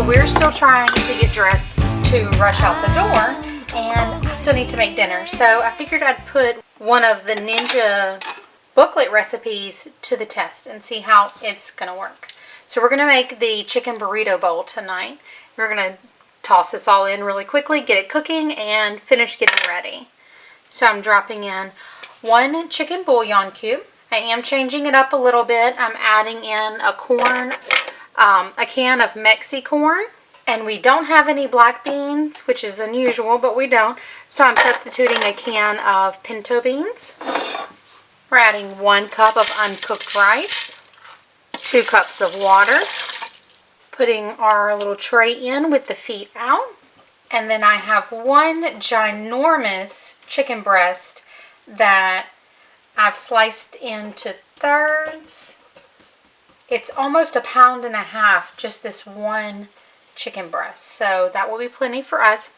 we're still trying to get dressed to rush out the door, and I still need to make dinner. So I figured I'd put one of the Ninja booklet recipes to the test and see how it's going to work. So we're going to make the chicken burrito bowl tonight. We're going to toss this all in really quickly, get it cooking, and finish getting ready. So I'm dropping in 1 chicken bouillon cube. I am changing it up a little bit. I'm adding in a can of Mexi corn. And we don't have any black beans, which is unusual, but we don't. So I'm substituting a can of pinto beans. We're adding 1 cup of uncooked rice, 2 cups of water, putting our little tray in with the feet out. And then I have 1 ginormous chicken breast that I've sliced into thirds. It's almost 1.5 pounds, just this 1 chicken breast. So that will be plenty for us.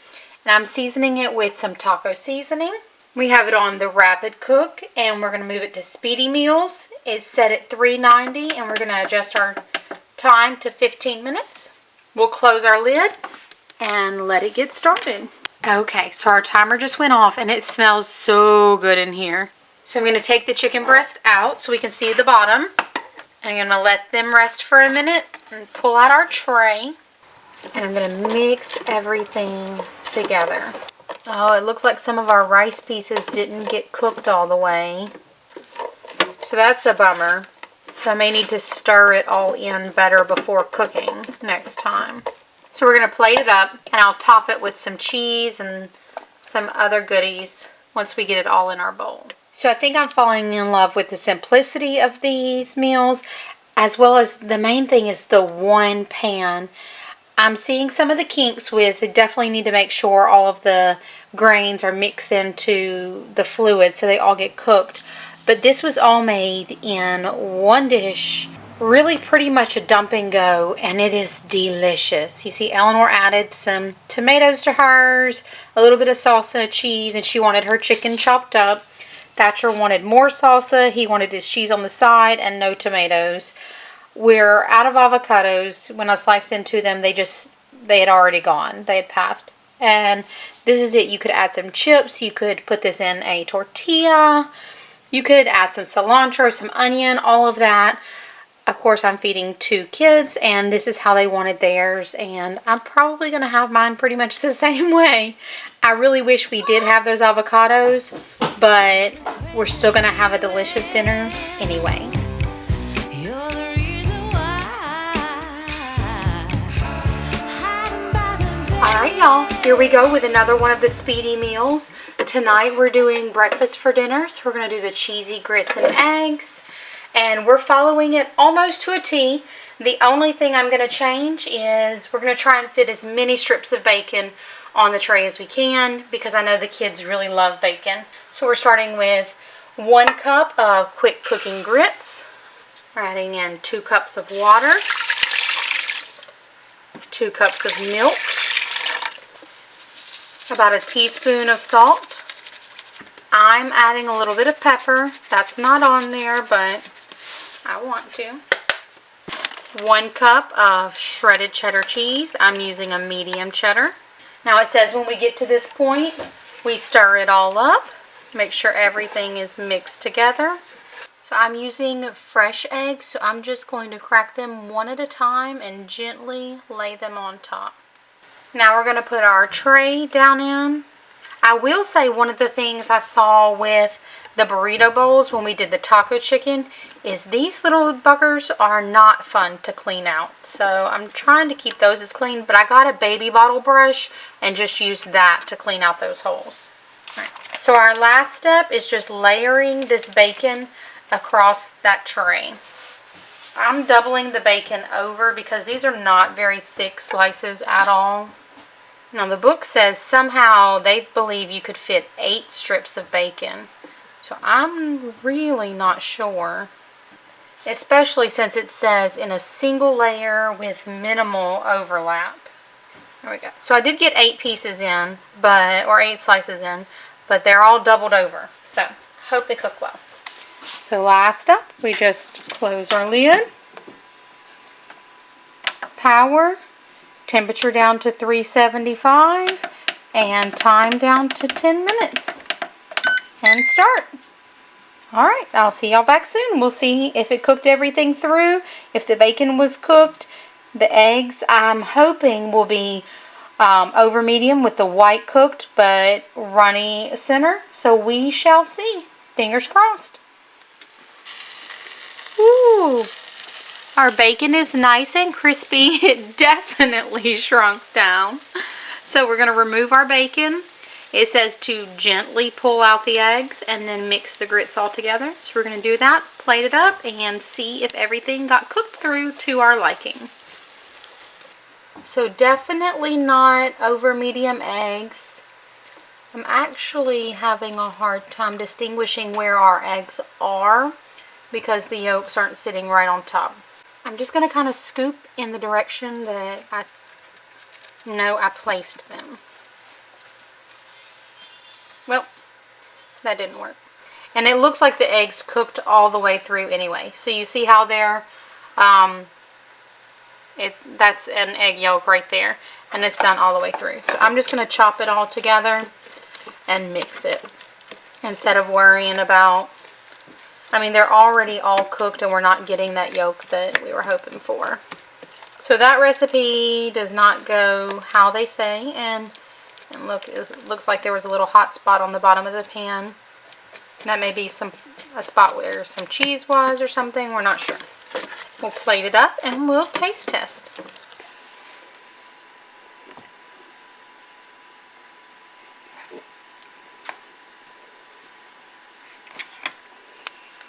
And I'm seasoning it with some taco seasoning. We have it on the rapid cook, and we're going to move it to speedy meals. It's set at 390, and we're going to adjust our time to 15 minutes. We'll close our lid and let it get started. Okay, so our timer just went off, and it smells so good in here. So I'm going to take the chicken breast out so we can see the bottom. I'm going to let them rest for a minute and pull out our tray. And I'm going to mix everything together. Oh, it looks like some of our rice pieces didn't get cooked all the way. So that's a bummer. So I may need to stir it all in better before cooking next time. So we're going to plate it up, and I'll top it with some cheese and some other goodies once we get it all in our bowl. So I think I'm falling in love with the simplicity of these meals, as well as the main thing is the 1 pan. I'm seeing some of the kinks with, they definitely need to make sure all of the grains are mixed into the fluid so they all get cooked. But this was all made in 1 dish, really pretty much a dump and go, and it is delicious. You see Eleanor added some tomatoes to hers, a little bit of salsa, cheese, and she wanted her chicken chopped up. Thatcher wanted more salsa, he wanted his cheese on the side, and no tomatoes. We're out of avocados. When I sliced into them, they had already gone. They had passed. And this is it. You could add some chips. You could put this in a tortilla. You could add some cilantro, some onion, all of that. Of course, I'm feeding 2 kids, and this is how they wanted theirs. And I'm probably going to have mine pretty much the same way. I really wish we did have those avocados, but we're still going to have a delicious dinner anyway. Alright y'all, here we go with another one of the speedy meals. Tonight we're doing breakfast for dinner, so we're going to do the cheesy grits and eggs. And we're following it almost to a T. The only thing I'm going to change is we're going to try and fit as many strips of bacon on the tray as we can, because I know the kids really love bacon. So we're starting with 1 cup of quick cooking grits. We're adding in 2 cups of water, 2 cups of milk, about a teaspoon of salt. I'm adding a little bit of pepper. That's not on there, but I want to. 1 cup of shredded cheddar cheese. I'm using a medium cheddar. Now it says when we get to this point, we stir it all up. Make sure everything is mixed together. So I'm using fresh eggs, so I'm just going to crack them 1 at a time and gently lay them on top. Now we're going to put our tray down in. I will say one of the things I saw with the burrito bowls when we did the taco chicken is these little buggers are not fun to clean out. So I'm trying to keep those as clean, but I got a baby bottle brush and just used that to clean out those holes. Right. So our last step is just layering this bacon across that tray. I'm doubling the bacon over because these are not very thick slices at all. Now the book says somehow they believe you could fit 8 strips of bacon. So I'm really not sure. Especially since it says in a single layer with minimal overlap. There we go. So I did get 8 pieces in, or 8 slices in, but they're all doubled over. So hope they cook well. So last up, we just close our lid, power, Temperature down to 375 and time down to 10 minutes. And start. Alright, I'll see y'all back soon. We'll see if it cooked everything through, if the bacon was cooked. The eggs, I'm hoping, will be over medium with the white cooked but runny center. So we shall see. Fingers crossed. Ooh, our bacon is nice and crispy. It definitely shrunk down. So we're going to remove our bacon. It says to gently pull out the eggs and then mix the grits all together. So we're going to do that, plate it up, and see if everything got cooked through to our liking. So definitely not over medium eggs. I'm actually having a hard time distinguishing where our eggs are because the yolks aren't sitting right on top. I'm just going to kind of scoop in the direction that I know I placed them. Well, that didn't work. And it looks like the eggs cooked all the way through anyway. So you see how they're, that's an egg yolk right there. And it's done all the way through. So I'm just going to chop it all together and mix it. Instead of worrying about, I mean, they're already all cooked and we're not getting that yolk that we were hoping for. So that recipe does not go how they say. And look, it looks like there was a little hot spot on the bottom of the pan. That may be a spot where some cheese was or something. We're not sure. We'll plate it up and we'll taste test.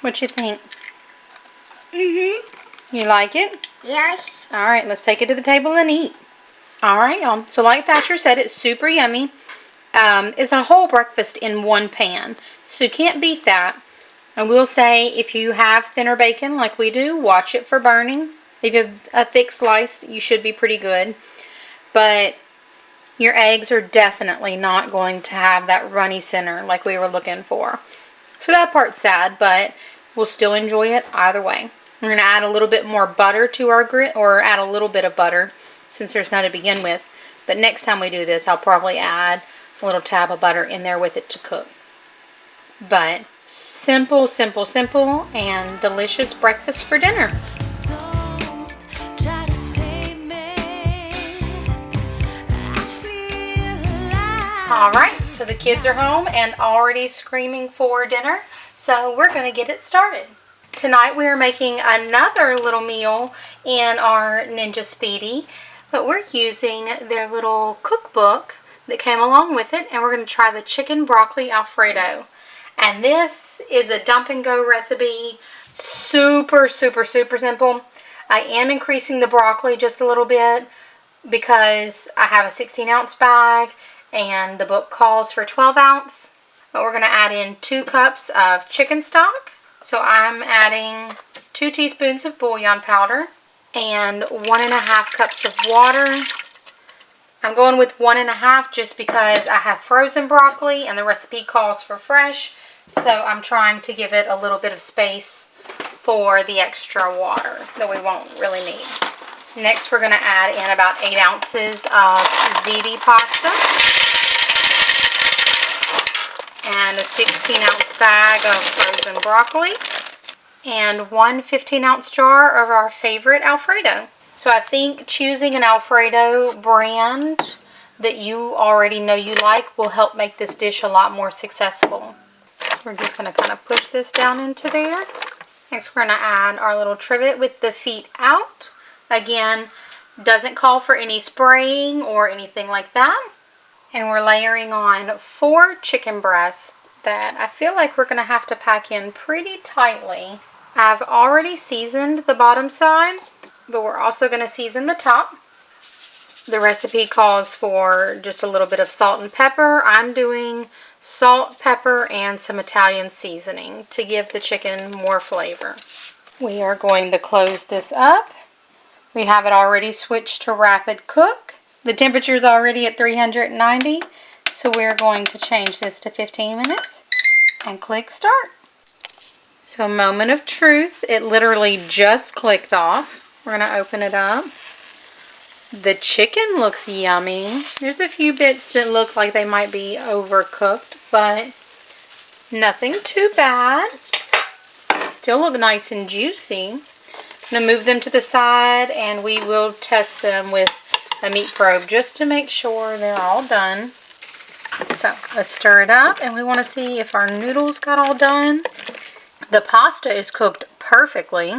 What you think? You like it? Yes. Alright, let's take it to the table and eat. Alright, y'all. So like Thatcher said, it's super yummy. It's a whole breakfast in one pan. So you can't beat that. I will say, if you have thinner bacon like we do, watch it for burning. If you have a thick slice, you should be pretty good. But your eggs are definitely not going to have that runny center like we were looking for. So that part's sad, but we'll still enjoy it either way. We're going to add a little bit more butter to our grit, or add a little bit of butter since there's none to begin with. But next time we do this, I'll probably add a little tab of butter in there with it to cook. But simple, simple, simple, and delicious breakfast for dinner. Alright, so the kids are home and already screaming for dinner, so we're going to get it started. Tonight we are making another little meal in our Ninja Speedi, but we're using their little cookbook that came along with it, and we're going to try the chicken broccoli Alfredo. And this is a dump and go recipe, super, super, super simple. I am increasing the broccoli just a little bit because I have a 16-ounce bag and the book calls for 12 ounce. But we're going to add in 2 cups of chicken stock. So I'm adding 2 teaspoons of bouillon powder and 1.5 cups of water. I'm going with 1.5 just because I have frozen broccoli and the recipe calls for fresh. So I'm trying to give it a little bit of space for the extra water that we won't really need. Next we're going to add in about 8 ounces of ziti pasta and a 16-ounce bag of frozen broccoli and 1 15-ounce jar of our favorite Alfredo. So I think choosing an Alfredo brand that you already know you like will help make this dish a lot more successful. We're just going to kind of push this down into there. Next we're going to add our little trivet with the feet out. Again, doesn't call for any spraying or anything like that. And we're layering on 4 chicken breasts that I feel like we're going to have to pack in pretty tightly. I've already seasoned the bottom side, but we're also going to season the top. The recipe calls for just a little bit of salt and pepper. I'm doing salt, pepper, and some Italian seasoning to give the chicken more flavor. We are going to close this up. We have it already switched to rapid cook. The temperature is already at 390, so we're going to change this to 15 minutes and click start. So a moment of truth. It literally just clicked off. We're going to open it up. The chicken looks yummy. There's a few bits that look like they might be overcooked, but nothing too bad. Still look nice and juicy. I'm going to move them to the side and we will test them with a meat probe just to make sure they're all done. So let's stir it up and we want to see if our noodles got all done. The pasta is cooked perfectly.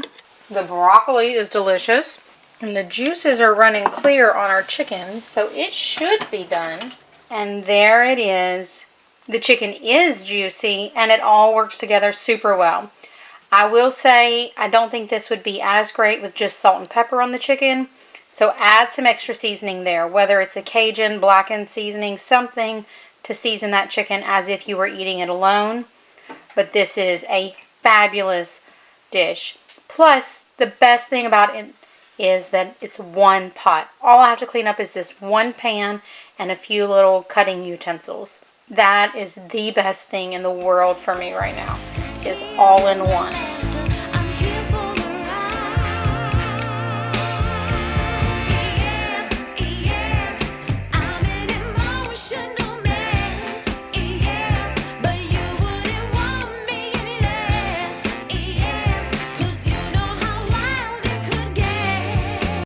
The broccoli is delicious. And the juices are running clear on our chicken, so it should be done. And there it is. The chicken is juicy and it all works together super well. I will say I don't think this would be as great with just salt and pepper on the chicken. So add some extra seasoning there, whether it's a Cajun, blackened seasoning, something to season that chicken as if you were eating it alone. But this is a fabulous dish. Plus, the best thing about it is that it's one pot. All I have to clean up is this one pan and a few little cutting utensils. That is the best thing in the world for me right now, is all in one.